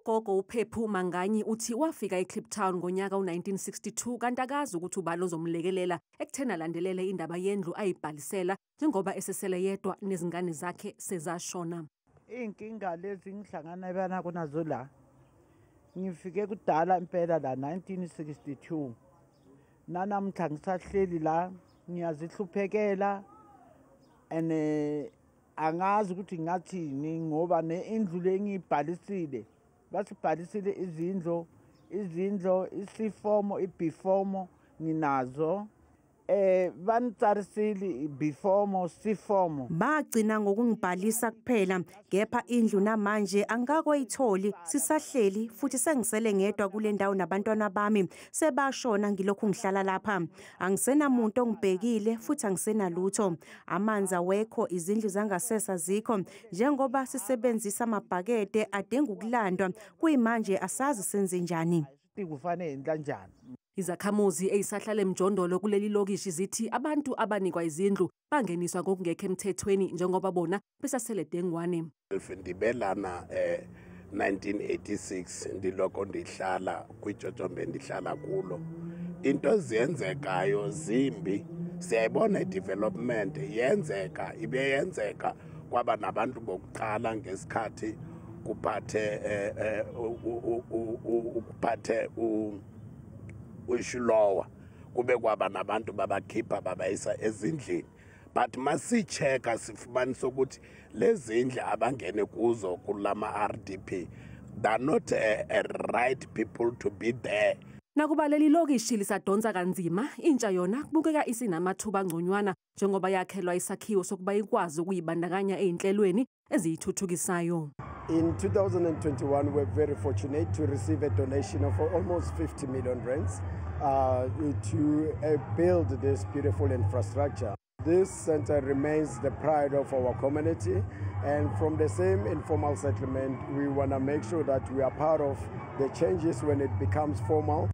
Ugogo uPhephu Manganyi uthi wafika eKliptown ngonyaka u1962 kanti akazi ukuthi ubani ozomlekelela ekuthena alandelele indaba yendlu ayibhalisela njengoba esesele yedwa nezingane zakhe sezashona. Inkinga lezi ngihlangana kunazo la. Ngifike kudala impela la 1962. Nanamhla ngisahleli la ngiyazihluphekela angazi ukuthi ngathini ngoba indlu lengiyibhalisile basibhalisile izindlo isifomo ibifomo nginazo banitsarisile bifomo sifomo bagcina ngokungibhalisa kuphela kepha indlu namanje angakakwayitholi sisahleli futhi sengisele ngedwa kule ndawo nabantwana bami sebashona ngilokhu ngihlala lapha angisenamuntu ongibhekile futhi angisenalutho amanzi awekho izindlu zangasesa zikho njengoba sisebenzisa amabhakede adinga ukulandwa kuyimanje asazi senze njani kufanele kanjani. Izakhamuzi ezisahlala emjondolo kuleli lokishi zithi abantu abanikwa izindlu bangeniswa ngokungekho emthethweni njengoba bona besasele dengwane. Ndibelana 1986 ndiloko ndihlala kwiJojombe ndihlala kulo. Into ezenzekayo zimbi siyayibona development yenzeka kwaba nabantu bokuqala ngesikhathi kuphathe uShilowa kube kwaba nabantu babakhipha babayisa ezindlini but masicheka sifumanisa ukuthi lezi ndlu abangene kuzo kulama RDP they're not a right people to be there. Nakuba leli lokishi lisadonsa kanzima intsha yona kubukeka isinamathuba angconywana njengoba yakhelwa isakhiwo sokuba ikwazi ukuyibandakanya ezinhlelweni eziyithuthukisayo. In 2021, we're very fortunate to receive a donation of almost 50 million rands to build this beautiful infrastructure. This center remains the pride of our community, and from the same informal settlement, we want to make sure that we are part of the changes when it becomes formal.